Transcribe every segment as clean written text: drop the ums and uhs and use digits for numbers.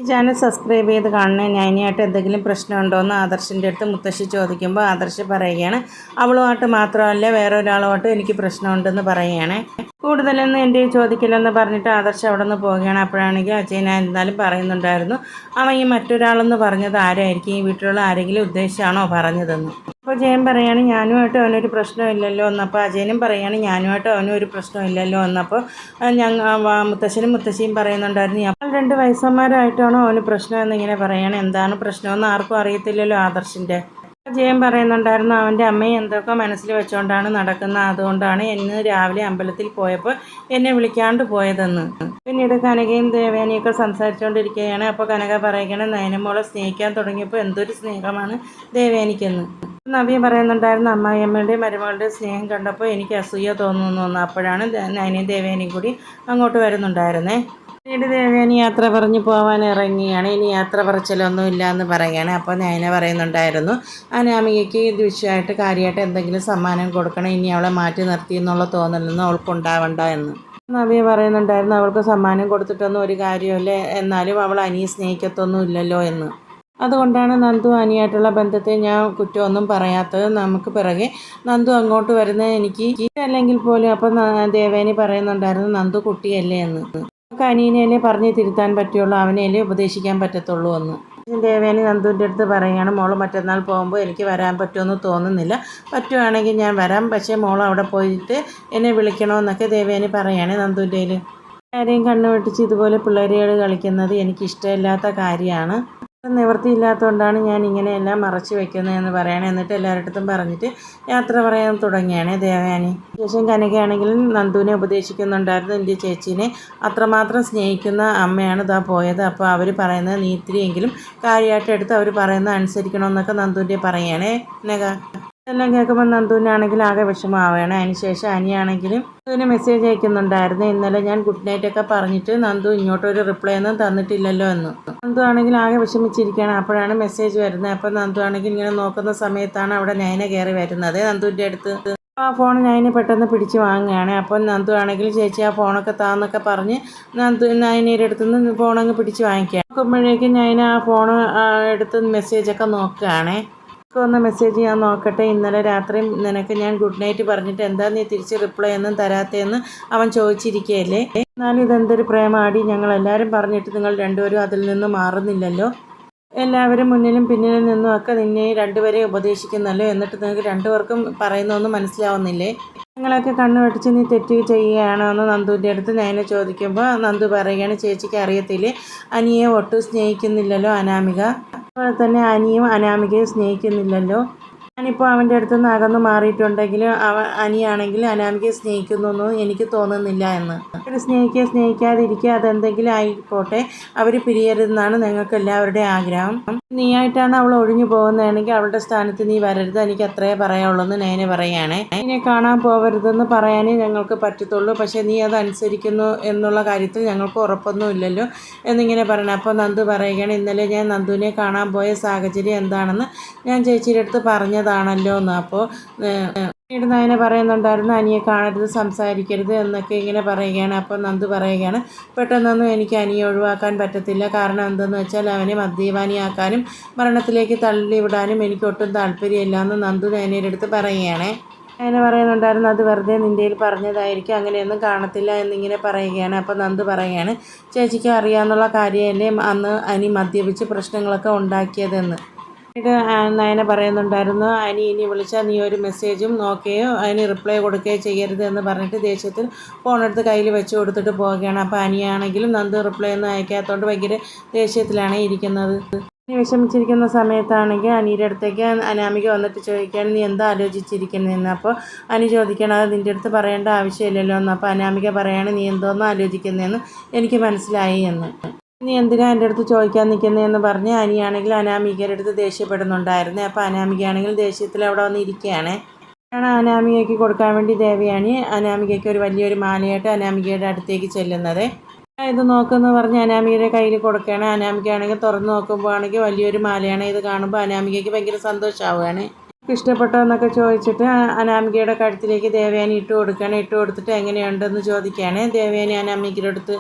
ഈ channel subscribe ചെയ്ത് കാണണേ. നൈനിയായിട്ട് എന്തെങ്കിലും പ്രശ്നമുണ്ടോ എന്ന് ആദർശിൻ്റെ അടുത്ത് മുത്തശ്ശി ചോദിക്കുമ്പോൾ ആദർശ് പറയുകയാണ്, അവളുമായിട്ട് മാത്രമല്ല വേറെ ഒരാളുമായിട്ട് എനിക്ക് പ്രശ്നമുണ്ടെന്ന് പറയുകയാണ്. കൂടുതലൊന്നും എൻ്റെ ചോദിക്കില്ലെന്ന് പറഞ്ഞിട്ട് ആദർശ് അവിടെ നിന്ന് പോവുകയാണ്. അപ്പോഴാണെങ്കിൽ അജയൻ എന്തായാലും പറയുന്നുണ്ടായിരുന്നു, അവൻ ഈ മറ്റൊരാളെന്ന് പറഞ്ഞത് ആരായിരിക്കും, ഈ വീട്ടിലുള്ള ആരെങ്കിലും ഉദ്ദേശിച്ചാണോ പറഞ്ഞതെന്ന്. അപ്പോൾ ജയൻ പറയാണ്, ഞാനുമായിട്ട് അവനൊരു പ്രശ്നമില്ലല്ലോ എന്നപ്പോൾ അജയനും പറയാണ്, ഞാനുമായിട്ട് അവനും ഒരു പ്രശ്നമില്ലല്ലോ എന്നപ്പോൾ മുത്തശ്ശനും മുത്തശ്ശിയും പറയുന്നുണ്ടായിരുന്നു, അപ്പോൾ 2 വയസ്സന്മാരായിട്ടാണോ അവന് പ്രശ്നം എന്നിങ്ങനെ പറയാണ്. എന്താണ് പ്രശ്നമെന്ന് ആർക്കും അറിയത്തില്ലല്ലോ ആദർശിൻ്റെ. ജയൻ പറയുന്നുണ്ടായിരുന്നു, അവൻ്റെ അമ്മയെ എന്തൊക്കെ മനസ്സിൽ വെച്ചുകൊണ്ടാണ് നടക്കുന്നത്, അതുകൊണ്ടാണ് ഇന്ന് രാവിലെ അമ്പലത്തിൽ പോയപ്പോൾ എന്നെ വിളിക്കാണ്ട് പോയതെന്ന്. പിന്നീട് കനകയും ദേവേനിയൊക്കെ സംസാരിച്ചുകൊണ്ടിരിക്കുകയാണ്. അപ്പോൾ കനക പറയുകയാണ്, നയനമോളെ സ്നേഹിക്കാൻ തുടങ്ങിയപ്പോൾ എന്തൊരു സ്നേഹമാണ് ദേവേനിക്കെന്ന്. നവ്യ പറയുന്നുണ്ടായിരുന്നു, അമ്മായിയമ്മയുടെയും മരുമകളുടെയും സ്നേഹം കണ്ടപ്പോൾ എനിക്ക് അസൂയ തോന്നുന്നു. അപ്പോഴാണ് നയനയും ദേവേനിയും കൂടി അങ്ങോട്ട് വരുന്നുണ്ടായിരുന്നേ. പിന്നീട് ദേവേനി യാത്ര പറഞ്ഞ് പോകാൻ ഇറങ്ങിയാണ്. ഇനി യാത്ര പറച്ചിലൊന്നും ഇല്ല എന്ന് പറയുകയാണ്. അപ്പോൾ നയന പറയുന്നുണ്ടായിരുന്നു, അനാമികയ്ക്ക് ഇത് വിഷയമായിട്ട് കാര്യമായിട്ട് എന്തെങ്കിലും സമ്മാനം കൊടുക്കണം, ഇനി അവളെ മാറ്റി നിർത്തി എന്നുള്ള തോന്നലൊന്നും അവൾക്കുണ്ടാവണ്ട എന്ന്. നവ്യ പറയുന്നുണ്ടായിരുന്നു, അവൾക്ക് സമ്മാനം കൊടുത്തിട്ടൊന്നും ഒരു കാര്യമില്ല, എന്നാലും അവൾ അനിയെ സ്നേഹിക്കത്തൊന്നും ഇല്ലല്ലോ എന്ന്. അതുകൊണ്ടാണ് നന്ദു അനിയായിട്ടുള്ള ബന്ധത്തെ ഞാൻ കുറ്റമൊന്നും പറയാത്തത്. നമുക്ക് പിറകെ നന്ദു അങ്ങോട്ട് വരുന്നത് എനിക്ക് അല്ലെങ്കിൽ പോലും. അപ്പം ദേവേനി പറയുന്നുണ്ടായിരുന്നു, നന്ദു കുട്ടിയല്ലേ എന്ന്. നമുക്ക് അനിയനെയല്ലേ പറഞ്ഞ് തിരുത്താൻ പറ്റുള്ളൂ, അവനെയല്ലേ ഉപദേശിക്കാൻ പറ്റത്തുള്ളൂ എന്ന്. ദേവേനി നന്ദുവിൻ്റെ അടുത്ത് പറയുകയാണ്, മോൾ മറ്റന്നാൾ പോകുമ്പോൾ എനിക്ക് വരാൻ പറ്റുമെന്ന് തോന്നുന്നില്ല, പറ്റുവാണെങ്കിൽ ഞാൻ വരാം, പക്ഷേ മോൾ അവിടെ പോയിട്ട് എന്നെ വിളിക്കണമെന്നൊക്കെ ദേവേനി പറയുകയാണ്. നന്ദുവിൻ്റെ കയ്യിൽ ആരെയും കണ്ണു വെട്ടിച്ച് ഇതുപോലെ പിള്ളേരുകൾ കളിക്കുന്നത് എനിക്കിഷ്ടമില്ലാത്ത കാര്യമാണ്. നിവൃത്തിയില്ലാത്തതുകൊണ്ടാണ് ഞാൻ ഇങ്ങനെയെല്ലാം മറച്ചു വെക്കുന്നതെന്ന് പറയണേ. എന്നിട്ട് എല്ലാവരുടെ പറഞ്ഞിട്ട് യാത്ര പറയാൻ തുടങ്ങിയാണ് ദേവയാനി. ശേഷം കനകയാണെങ്കിലും നന്ദുവിനെ ഉപദേശിക്കുന്നുണ്ടായിരുന്നു, എൻ്റെ ചേച്ചീനെ അത്രമാത്രം സ്നേഹിക്കുന്ന അമ്മയാണ് ഇതാ പോയത്, അപ്പോൾ അവർ പറയുന്നത് നീ ഇത്തിരിയെങ്കിലും കാര്യമായിട്ട് എടുത്ത് അവർ പറയുന്നത് അനുസരിക്കണമെന്നൊക്കെ നന്ദുവിൻ്റെ പറയുകയാണേ നക. എല്ലാം കേൾക്കുമ്പോൾ നന്ദുവിനാണെങ്കിൽ ആകെ വിഷമമാവുകയാണ്. അതിനുശേഷം അനിയാണെങ്കിലും നന്ദുവിന് മെസ്സേജ് അയക്കുന്നുണ്ടായിരുന്നു, ഇന്നലെ ഞാൻ ഗുഡ് നൈറ്റ് ഒക്കെ പറഞ്ഞിട്ട് നന്ദു ഇങ്ങോട്ടൊരു റിപ്ലൈ ഒന്നും തന്നിട്ടില്ലല്ലോ എന്ന്. നന്ദു ആണെങ്കിൽ ആകെ വിഷമിച്ചിരിക്കുകയാണ്. അപ്പോഴാണ് മെസ്സേജ് വരുന്നത്. അപ്പോൾ നന്ദു ആണെങ്കിൽ ഇങ്ങനെ നോക്കുന്ന സമയത്താണ് അവിടെ നയന കയറി വരുന്നത് നന്ദുവിൻ്റെ അടുത്ത്. ആ ഫോൺ നയന പെട്ടെന്ന് പിടിച്ച് വാങ്ങുകയാണ്. അപ്പോൾ നന്ദു ആണെങ്കിൽ ചേച്ചി ആ ഫോണൊക്കെ താന്നൊക്കെ പറഞ്ഞ് നയനയുടെ അടുത്ത് നിന്ന് ഫോണങ്ങ് പിടിച്ച് വാങ്ങിക്കുകയാണ്. നോക്കുമ്പോഴേക്കും നയന ആ ഫോൺ എടുത്ത് മെസ്സേജൊക്കെ നോക്കുകയാണേ. ഒന്ന് മെസ്സേജ് ഞാൻ നോക്കട്ടെ, ഇന്നലെ രാത്രി നിനക്ക് ഞാൻ ഗുഡ് നൈറ്റ് പറഞ്ഞിട്ട് എന്താ നീ തിരിച്ച് റിപ്ലൈ ഒന്നും തരാത്തതെന്ന് അവൻ ചോദിച്ചിരിക്കുകയല്ലേ. എന്നാലും ഇതെന്തൊരു പ്രേമാടി, ഞങ്ങളെല്ലാവരും പറഞ്ഞിട്ട് നിങ്ങൾ രണ്ടുപേരും അതിൽ നിന്ന് മാറുന്നില്ലല്ലോ, എല്ലാവരും മുന്നിലും പിന്നിലും നിന്നും ഒക്കെ നിന്നെ രണ്ടുപേരെയും ഉപദേശിക്കുന്നല്ലോ, എന്നിട്ട് നിങ്ങൾക്ക് രണ്ടുപേർക്കും പറയുന്നൊന്നും മനസ്സിലാവുന്നില്ലേ, നിങ്ങളൊക്കെ കണ്ണു വെട്ടിച്ച് നീ തെറ്റ് ചെയ്യുകയാണോ എന്ന് നന്ദുവിൻ്റെ അടുത്ത് നയന ചോദിക്കുമ്പോൾ നന്ദു പറയുകയാണ്, ചേച്ചിക്ക് അറിയത്തില്ലേ, അനിയെ ഒട്ടും സ്നേഹിക്കുന്നില്ലല്ലോ അനാമിക, അതുപോലെ തന്നെ അനിയും അനാമികയെ സ്നേഹിക്കുന്നില്ലല്ലോ. ഞാനിപ്പോൾ അവൻ്റെ അടുത്ത് നിന്ന് അകന്ന് മാറിയിട്ടുണ്ടെങ്കിലും അനിയാണെങ്കിൽ അനാമികയെ സ്നേഹിക്കുന്നു എനിക്ക് തോന്നുന്നില്ല എന്ന്. അവർ സ്നേഹിക്കുക സ്നേഹിക്കാതിരിക്കുക അതെന്തെങ്കിലും ആയിക്കോട്ടെ, അവർ പിരിയരുതെന്നാണ് ഞങ്ങൾക്ക് എല്ലാവരുടെയും ആഗ്രഹം. നീയായിട്ടാണ് അവൾ ഒഴിഞ്ഞു പോകുന്നതാണെങ്കിൽ അവളുടെ സ്ഥാനത്ത് നീ വരരുത്, എനിക്ക് അത്രേ പറയാനുള്ളൂ എന്ന് നയന പറയുകയാണേ. നിന്നെ കാണാൻ പോകരുതെന്ന് പറയാനേ ഞങ്ങൾക്ക് പറ്റത്തുള്ളൂ, പക്ഷേ നീ അത് അനുസരിക്കുന്നു എന്നുള്ള കാര്യത്തിൽ ഞങ്ങൾക്ക് ഉറപ്പൊന്നും ഇല്ലല്ലോ എന്നിങ്ങനെ പറയണം. അപ്പോൾ നന്ദു പറയുകയാണ്, ഇന്നലെ ഞാൻ നന്ദുവിനെ കാണാൻ പോയ സാഹചര്യം എന്താണെന്ന് ഞാൻ ചേച്ചിയുടെ അടുത്ത് പറഞ്ഞതാണല്ലോ എന്ന്. അപ്പോൾ പിന്നീട് നയന പറയുന്നുണ്ടായിരുന്നു, അനിയെ കാണരുത് സംസാരിക്കരുത് എന്നൊക്കെ ഇങ്ങനെ പറയുകയാണ്. അപ്പോൾ നന്ദു പറയുകയാണ്, പെട്ടെന്നൊന്നും എനിക്ക് അനിയെ ഒഴിവാക്കാൻ പറ്റത്തില്ല, കാരണം എന്തെന്ന് വെച്ചാൽ അവനെ മദ്യപാനിയാക്കാനും മരണത്തിലേക്ക് തള്ളിവിടാനും എനിക്ക് ഒട്ടും താല്പര്യമില്ല എന്ന് നന്ദു നയനയുടെ അടുത്ത് പറയുകയാണ്. നയന പറയുന്നുണ്ടായിരുന്നു, അത് വെറുതെ നിൻ്റെയിൽ പറഞ്ഞതായിരിക്കും, അങ്ങനെയൊന്നും കാണത്തില്ല എന്നിങ്ങനെ പറയുകയാണ്. അപ്പോൾ നന്ദു പറയുകയാണ്, ചേച്ചിക്ക് അറിയാമെന്നുള്ള കാര്യമല്ലേ അന്ന് അനി മദ്യപിച്ച് പ്രശ്നങ്ങളൊക്കെ ഉണ്ടാക്കിയതെന്ന്. പിന്നീട് നയന പറയുന്നുണ്ടായിരുന്നു, അനി ഇനി വിളിച്ചാൽ നീ ഒരു മെസ്സേജും നോക്കുകയോ അതിന് റിപ്ലൈ കൊടുക്കുകയോ ചെയ്യരുത് എന്ന് പറഞ്ഞിട്ട് ദേഷ്യത്തിൽ ഫോണെടുത്ത് കയ്യിൽ വെച്ച് കൊടുത്തിട്ട് പോവുകയാണ്. അപ്പോൾ അനിയാണെങ്കിലും നന്ദു റിപ്ലൈ ഒന്നും അയക്കാത്തതുകൊണ്ട് ഭയങ്കര ദേഷ്യത്തിലാണ് ഇരിക്കുന്നത്. അനി വിഷമിച്ചിരിക്കുന്ന സമയത്താണെങ്കിൽ അനിയുടെ അടുത്തേക്ക് അനാമിക വന്നിട്ട് ചോദിക്കുകയാണ്, നീ എന്താ ആലോചിച്ചിരിക്കുന്നതെന്ന്. അപ്പോൾ അനി ചോദിക്കണം, അത് നിൻ്റെ അടുത്ത് പറയേണ്ട ആവശ്യമില്ലല്ലോ എന്ന്. അപ്പോൾ അനാമിക പറയാണ്, നീ എന്തോന്നോ ആലോചിക്കുന്നതെന്ന് എനിക്ക് മനസ്സിലായി എന്ന്. നീ എന്തിനാ എൻ്റെ അടുത്ത് ചോദിക്കാൻ നിൽക്കുന്നതെന്ന് പറഞ്ഞ് അനിയാണെങ്കിൽ അനാമികയുടെ അടുത്ത് ദേഷ്യപ്പെടുന്നുണ്ടായിരുന്നു. അപ്പോൾ അനാമികയാണെങ്കിൽ ദേഷ്യത്തിൽ അവിടെ വന്ന് ഇരിക്കുകയാണ്. അനാമികയ്ക്ക് കൊടുക്കാൻ വേണ്ടി ദേവയാനി അനാമികയ്ക്ക് ഒരു വലിയൊരു മാലയായിട്ട് അനാമികയുടെ അടുത്തേക്ക് ചെല്ലുന്നത്. ഇത് നോക്കുമെന്ന് പറഞ്ഞ് അനാമികയുടെ കയ്യിൽ കൊടുക്കുകയാണ്. അനാമികയാണെങ്കിൽ തുറന്ന് നോക്കുമ്പോൾ ആണെങ്കിൽ വലിയൊരു മാലയാണ്. ഇത് കാണുമ്പോൾ അനാമികയ്ക്ക് ഭയങ്കര സന്തോഷമാവുകയാണ്. ഇഷ്ടപ്പെട്ടോ എന്നൊക്കെ ചോദിച്ചിട്ട് അനാമികയുടെ കഴുത്തിലേക്ക് ദേവയാനി ഇട്ട് കൊടുക്കുകയാണ്. ഇട്ട് കൊടുത്തിട്ട് എങ്ങനെയുണ്ടെന്ന് ചോദിക്കുകയാണ് ദേവയാനി അനാമികയുടെ അടുത്ത്.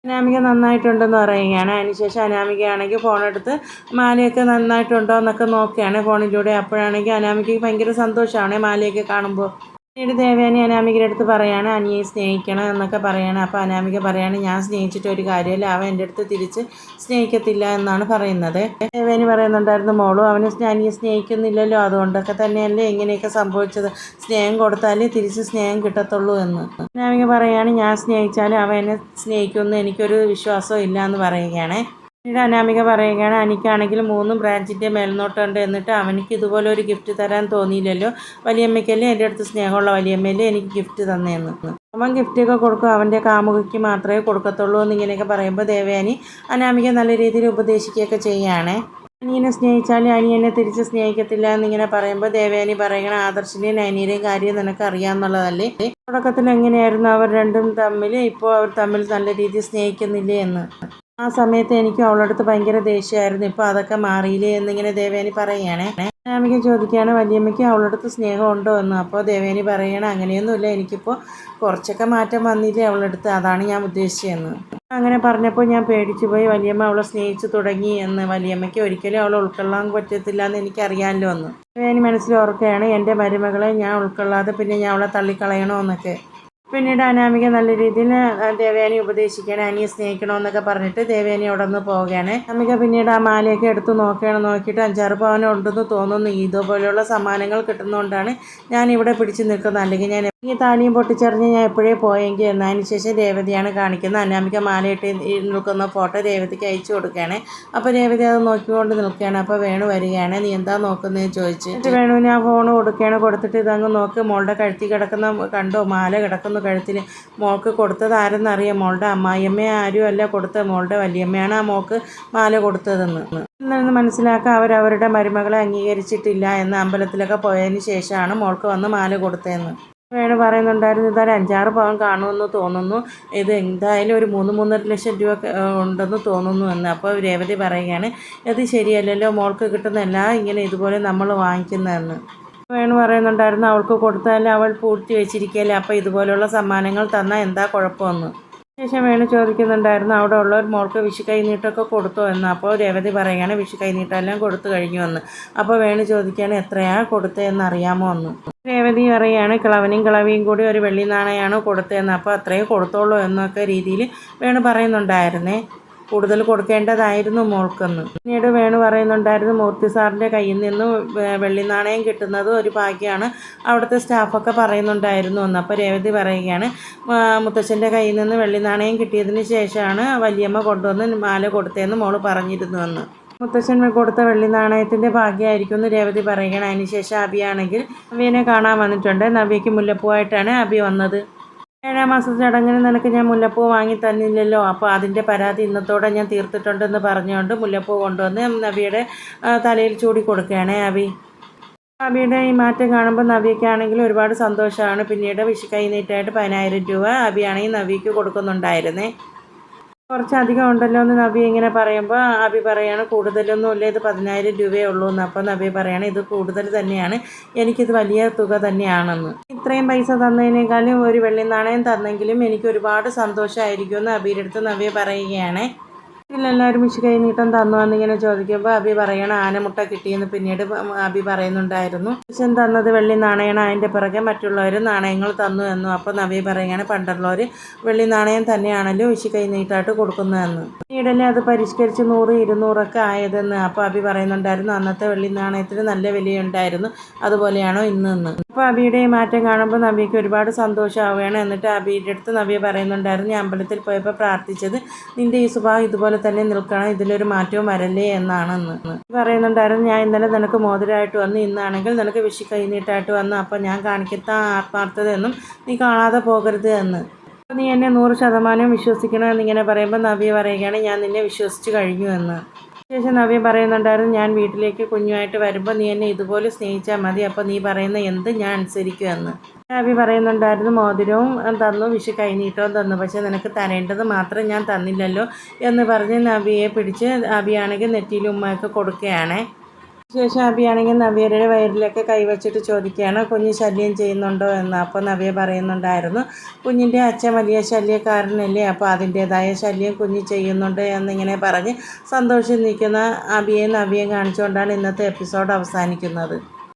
അനാമിക നന്നായിട്ടുണ്ടെന്ന് പറയുകയാണ്. അതിനുശേഷം അനാമികയാണെങ്കിൽ ഫോണെടുത്ത് മാലയൊക്കെ നന്നായിട്ടുണ്ടോ എന്നൊക്കെ നോക്കുകയാണ് ഫോണിലൂടെ. അപ്പോഴാണെങ്കിൽ അനാമികയ്ക്ക് ഭയങ്കര സന്തോഷമാണ് മാലയൊക്കെ കാണുമ്പോൾ. പിന്നീട് ദേവയാനി അനാമികയുടെ അടുത്ത് പറയാണ് അനിയെ സ്നേഹിക്കണം എന്നൊക്കെ പറയാണ്. അപ്പോൾ അനാമിക പറയാണ് ഞാൻ സ്നേഹിച്ചിട്ട് ഒരു കാര്യമില്ല, അവൻ എൻ്റെ അടുത്ത് തിരിച്ച് സ്നേഹിക്കത്തില്ല എന്നാണ് പറയുന്നത്. ദേവയാനി പറയുന്നുണ്ടായിരുന്നു മോളും അവന് അനിയെ സ്നേഹിക്കുന്നില്ലല്ലോ, അതുകൊണ്ടൊക്കെ തന്നെയല്ലേ ഇങ്ങനെയൊക്കെ സംഭവിച്ചത്, സ്നേഹം കൊടുത്താലേ തിരിച്ച് സ്നേഹം കിട്ടത്തുള്ളൂ എന്ന്. അനാമിക പറയാണ് ഞാൻ സ്നേഹിച്ചാലും അവൻ എന്നെ സ്നേഹിക്കുമെന്ന് എനിക്കൊരു വിശ്വാസം ഇല്ല എന്ന് പറയുകയാണ്. പിന്നീട് അനാമിക പറയുകയാണ് എനിക്കാണെങ്കിൽ 3 ബ്രാഞ്ചിൻ്റെ മേൽനോട്ടമുണ്ട്, എന്നിട്ട് അവനിക്ക് ഇതുപോലെ ഒരു ഗിഫ്റ്റ് തരാൻ തോന്നിയില്ലല്ലോ, വലിയമ്മയ്ക്കല്ലേ എൻ്റെ അടുത്ത് സ്നേഹമുള്ള വലിയമ്മയല്ലേ എനിക്ക് ഗിഫ്റ്റ് തന്നേന്ന്. അവൻ ഗിഫ്റ്റൊക്കെ കൊടുക്കും അവൻ്റെ കാമുകിക്ക് മാത്രമേ കൊടുക്കത്തുള്ളൂ എന്നിങ്ങനെയൊക്കെ പറയുമ്പോൾ ദേവയാനി അനാമിക നല്ല രീതിയിൽ ഉപദേശിക്കുകയൊക്കെ ചെയ്യുകയാണ്. അനിയനെ സ്നേഹിച്ചാലും അനിയനെ തിരിച്ച് സ്നേഹിക്കത്തില്ല എന്നിങ്ങനെ പറയുമ്പോൾ ദേവയാനി പറയണം ആദർശിൻ്റെയും നയനിയുടെയും കാര്യം നിനക്ക് അറിയാമെന്നുള്ളതല്ലേ, തുടക്കത്തിൽ എങ്ങനെയായിരുന്നു അവർ രണ്ടും തമ്മിൽ, ഇപ്പോൾ അവർ തമ്മിൽ നല്ല രീതിയിൽ സ്നേഹിക്കുന്നില്ലേ എന്ന്. ആ സമയത്ത് എനിക്ക് അവളുടെ അടുത്ത് ഭയങ്കര ദേഷ്യമായിരുന്നു, ഇപ്പോൾ അതൊക്കെ മാറിയില്ലേ എന്നിങ്ങനെ ദേവയാനി പറയുകയാണേ. അനാമിക ചോദിക്കുകയാണ് വലിയമ്മയ്ക്ക് അവളുടെ അടുത്ത് സ്നേഹം ഉണ്ടോ എന്ന്. അപ്പോൾ ദേവയാനി പറയുകയാണ് അങ്ങനെയൊന്നുമില്ല, എനിക്കിപ്പോൾ കുറച്ചൊക്കെ മാറ്റം വന്നില്ലേ അവളുടെ അടുത്ത്, അതാണ് ഞാൻ ഉദ്ദേശിച്ചതെന്ന്. അങ്ങനെ പറഞ്ഞപ്പോൾ ഞാൻ പേടിച്ചു പോയി, വലിയമ്മ അവളെ സ്നേഹിച്ചു തുടങ്ങി എന്ന്. വലിയമ്മയ്ക്ക് ഒരിക്കലും അവളെ ഉൾക്കൊള്ളാൻ പറ്റത്തില്ല എന്ന് എനിക്കറിയാമല്ലോ എന്ന് ദേവയാനി മനസ്സിൽ ഓർക്കുകയാണ്. എൻ്റെ മരുമകളെ ഞാൻ ഉൾക്കൊള്ളാതെ പിന്നെ ഞാൻ അവളെ തള്ളിക്കളയണോ എന്നൊക്കെ. പിന്നീട് അനാമിക നല്ല രീതിയിൽ ദേവയാനി ഉപദേശിക്കുകയാണ് അനിയെ സ്നേഹിക്കണമെന്നൊക്കെ പറഞ്ഞിട്ട് ദേവയാനി അവിടെ നിന്ന് പോവുകയാണ്. അനാമിക പിന്നീട് ആ മാലയൊക്കെ എടുത്ത് നോക്കിയിട്ട് 5-6 പവൻ ഉണ്ടെന്ന് തോന്നുന്നു, ഇതുപോലെയുള്ള സമ്മാനങ്ങൾ കിട്ടുന്നതുകൊണ്ടാണ് ഞാൻ ഇവിടെ പിടിച്ചു നിൽക്കുന്നത്, അല്ലെങ്കിൽ ഞാൻ ഈ താലിയും പൊട്ടിച്ചെറിഞ്ഞ് ഞാൻ എപ്പോഴേ പോയെങ്കിൽ എന്ന്. അതിനുശേഷം രേവതിയാണ് കാണിക്കുന്നത്. അനാമിക മാലയിട്ട് നിൽക്കുന്ന ഫോട്ടോ രേവതിക്ക് അയച്ചു കൊടുക്കുകയാണ്. അപ്പോൾ രേവതി അത് നോക്കിക്കൊണ്ട് നിൽക്കുകയാണ്. അപ്പോൾ വേണു വരികയാണ്. നീ എന്താ നോക്കുന്നതെന്ന് ചോദിച്ച് വേണുവിന് ആ ഫോൺ കൊടുക്കുകയാണ്. കൊടുത്തിട്ട് ഇതങ്ങ് നോക്ക്, മോളുടെ കഴുത്തിൽ കിടക്കുന്ന കണ്ടോ, മാല കിടക്കുന്നു കഴുത്തിൽ. മോൾക്ക് കൊടുത്തത് ആരെന്നറിയാം, മോളുടെ അമ്മായിയമ്മ ആരും അല്ല കൊടുത്തത്, മോളുടെ വലിയമ്മയാണ് ആ മോൾക്ക് മാല കൊടുത്തതെന്ന്. നിന്ന് മനസ്സിലാക്കാൻ അവരവരുടെ മരുമകളെ അംഗീകരിച്ചിട്ടില്ല എന്ന്. അമ്പലത്തിലൊക്കെ പോയതിന് ശേഷമാണ് മോൾക്ക് വന്ന് മാല കൊടുത്തതെന്ന് വേണു പറയുന്നുണ്ടായിരുന്നു. ഇതൊരു 5-6 പവൻ കാണുമെന്ന് തോന്നുന്നു, ഇത് എന്തായാലും ഒരു 3-3.5 ലക്ഷം രൂപ ഉണ്ടെന്ന് തോന്നുന്നു എന്ന്. അപ്പോൾ രേവതി പറയുകയാണ് ഇത് ശരിയല്ലല്ലോ, മോൾക്ക് കിട്ടുന്ന എല്ലാം ഇങ്ങനെ ഇതുപോലെ നമ്മൾ വാങ്ങിക്കുന്നതെന്ന്. വേണു പറയുന്നുണ്ടായിരുന്നു അവൾക്ക് കൊടുത്താൽ അവൾ പൂഴ്ത്തി വെച്ചിരിക്കുകയല്ലേ, അപ്പോൾ ഇതുപോലുള്ള സമ്മാനങ്ങൾ തന്നാൽ എന്താ കുഴപ്പമെന്ന്. ശേഷം വേണു ചോദിക്കുന്നുണ്ടായിരുന്നു അവിടെ ഉള്ളവർ മോൾക്ക് വിഷു കൈനീട്ടമൊക്കെ കൊടുത്തോ എന്ന്. അപ്പോൾ രേവതി പറയുകയാണ് വിഷു കൈനീട്ടം എല്ലാം കൊടുത്തു കഴിഞ്ഞു എന്ന്. അപ്പോൾ വേണു ചോദിക്കുകയാണ് എത്രയാണ് കൊടുത്തതെന്ന് അറിയാമോ എന്ന്. രേവതി പറയുകയാണ് കിളവിയും കൂടി ഒരു വെള്ളി നാണയമാണ് കൊടുത്തതെന്ന്. അപ്പോൾ അത്രയും കൊടുത്തോളൂ എന്നൊക്കെ രീതിയിൽ വേണു പറയുന്നുണ്ടായിരുന്നേ. കൂടുതൽ കൊടുക്കേണ്ടതായിരുന്നു മോൾക്കെന്ന്. പിന്നീട് വേണു പറയുന്നുണ്ടായിരുന്നു മൂർത്തി സാറിൻ്റെ കയ്യിൽ നിന്ന് വെള്ളി നാണയം കിട്ടുന്നത് ഒരു ഭാഗ്യമാണ്, അവിടുത്തെ സ്റ്റാഫൊക്കെ പറയുന്നുണ്ടായിരുന്നു എന്ന്. അപ്പോൾ രേവതി പറയുകയാണ് മുത്തച്ഛൻ്റെ കയ്യിൽ നിന്ന് വെള്ളി നാണയം കിട്ടിയതിന് ശേഷമാണ് വലിയമ്മ കൊണ്ടുവന്ന് മാല കൊടുത്തതെന്ന് മോള് പറഞ്ഞിരുന്നുവെന്ന്. മുത്തച്ഛൻ കൊടുത്ത വെള്ളി നാണയത്തിൻ്റെ ഭാഗ്യമായിരിക്കും എന്ന് രേവതി പറയുകയാണ്. അതിനുശേഷം അബിയാണെങ്കിൽ നവ്യനെ കാണാൻ വന്നിട്ടുണ്ട്. നവ്യയ്ക്ക് മുല്ലപ്പൂവായിട്ടാണ് അബി വന്നത്. 7-ാം മാസത്തെ ചടങ്ങിന് നിനക്ക് ഞാൻ മുല്ലപ്പൂ വാങ്ങി തന്നില്ലല്ലോ, അപ്പോൾ അതിൻ്റെ പരാതി ഇന്നത്തോടെ ഞാൻ തീർത്തിട്ടുണ്ടെന്ന് പറഞ്ഞുകൊണ്ട് മുല്ലപ്പൂ കൊണ്ടുവന്ന് നവ്യയുടെ തലയിൽ ചൂടി കൊടുക്കുകയാണ് അബി. അബിയുടെ ഈ മാറ്റം കാണുമ്പോൾ നവ്യയ്ക്കാണെങ്കിൽ ഒരുപാട് സന്തോഷമാണ്. പിന്നീട് വിഷു കൈനീട്ടമായിട്ട് 10,000 രൂപ അബിയാണെങ്കിൽ നവ്യയ്ക്ക് കൊടുക്കുന്നുണ്ടായിരുന്നേ. കുറച്ചധികം ഉണ്ടല്ലോ എന്ന് നവ്യ ഇങ്ങനെ പറയുമ്പോൾ അബി പറയാണ് കൂടുതലൊന്നുമില്ല, ഇത് 10,000 രൂപയേ ഉള്ളൂ എന്ന്. അപ്പോൾ നവ്യ പറയാണ് ഇത് കൂടുതൽ തന്നെയാണ്, എനിക്കിത് വലിയ തുക തന്നെയാണെന്ന്. ഇത്രയും പൈസ തന്നതിനേക്കാളും ഒരു വെള്ളി നാണയം തന്നെങ്കിലും എനിക്ക് ഒരുപാട് സന്തോഷമായിരിക്കും എന്ന് അബിയുടെ അടുത്ത് നവ്യ പറയുകയാണ്. ഇതിലെല്ലാവരും വിഷു കൈനീട്ടം തന്നു എന്നിങ്ങനെ ചോദിക്കുമ്പോൾ അബി പറയണം ആനമുട്ട കിട്ടിയെന്ന്. പിന്നീട് അബി പറയുന്നുണ്ടായിരുന്നു അച്ഛൻ തന്നത് വെള്ളി നാണയമാണ്, അതിൻ്റെ പിറകെ മറ്റുള്ളവർ നാണയങ്ങൾ തന്നു എന്നു. അപ്പോൾ നവ്യ പറയുകയാണ് പണ്ടുള്ളവർ വെള്ളി നാണയം തന്നെയാണല്ലോ വിഷു കൈനീട്ടമായിട്ട് കൊടുക്കുന്നതെന്ന്. പിന്നീടല്ലേ അത് പരിഷ്കരിച്ച് 100-200 ആയതെന്ന്. അപ്പോൾ അബി പറയുന്നുണ്ടായിരുന്നു അന്നത്തെ വെള്ളി നാണയത്തിന് നല്ല വിലയുണ്ടായിരുന്നു, അതുപോലെയാണോ ഇന്ന്. അപ്പോൾ അബിയുടെ മാറ്റം കാണുമ്പോൾ നവ്യയ്ക്ക് ഒരുപാട് സന്തോഷമാവുകയാണ്. എന്നിട്ട് അബിയുടെ അടുത്ത് നവ്യ പറയുന്നുണ്ടായിരുന്നു ഞാൻ അമ്പലത്തിൽ പോയപ്പോൾ പ്രാർത്ഥിച്ചത് നിൻ്റെ ഈ സ്വഭാവം ഇതുപോലെ തന്നെ നിൽക്കണം, ഇതിലൊരു മാറ്റവും വരല്ലേ എന്നാണെന്ന് പറയുന്നുണ്ടായിരുന്നു. ഞാൻ ഇന്നലെ നിനക്ക് മോതിരമായിട്ട് വന്നു, ഇന്നാണെങ്കിൽ നിനക്ക് വിഷു കൈനീട്ടമായിട്ട് വന്നു, അപ്പോൾ ഞാൻ കാണിക്കുന്ന ആത്മാർത്ഥതയൊന്നും നീ കാണാതെ പോകരുത് എന്ന്. അപ്പോൾ നീ എന്നെ 100% വിശ്വസിക്കണം എന്നിങ്ങനെ പറയുമ്പോൾ നവ്യ പറയുകയാണ് ഞാൻ നിന്നെ വിശ്വസിച്ച് കഴിഞ്ഞു എന്ന്. ശേഷം നവ്യ പറയുന്നുണ്ടായിരുന്നു ഞാൻ വീട്ടിലേക്ക് കുഞ്ഞുമായിട്ട് വരുമ്പോൾ നീ എന്നെ ഇതുപോലെ സ്നേഹിച്ചാൽ മതി, അപ്പോൾ നീ പറയുന്ന എന്ത് ഞാൻ അനുസരിക്കുമെന്ന്. നവ്യ പറയുന്നുണ്ടായിരുന്നു മോതിരവും തന്നു വിഷു കൈനീട്ടവും തന്നു, പക്ഷേ നിനക്ക് തരേണ്ടത് മാത്രം ഞാൻ തന്നില്ലല്ലോ എന്ന് പറഞ്ഞ് നവ്യയെ പിടിച്ച് അബിയാണെങ്കിൽ നെറ്റിയിൽ ഉമ്മയൊക്കെ കൊടുക്കുകയാണ്. ശേഷം അബിയാണെങ്കിൽ നവ്യയുടെ വയറിലൊക്കെ കൈവച്ചിട്ട് ചോദിക്കുകയാണ് കുഞ്ഞ് ശല്യം ചെയ്യുന്നുണ്ടോ എന്ന്. അപ്പോൾ നവ്യ പറയുന്നുണ്ടായിരുന്നു കുഞ്ഞിൻ്റെ അച്ഛൻ വലിയ ശല്യക്കാരനല്ലേ, അപ്പോൾ അതിൻ്റേതായ ശല്യം കുഞ്ഞ് ചെയ്യുന്നുണ്ട് എന്നിങ്ങനെ പറഞ്ഞ് സന്തോഷം നിൽക്കുന്ന അബിയെ നവ്യയും കാണിച്ചുകൊണ്ടാണ് ഇന്നത്തെ എപ്പിസോഡ് അവസാനിക്കുന്നത്.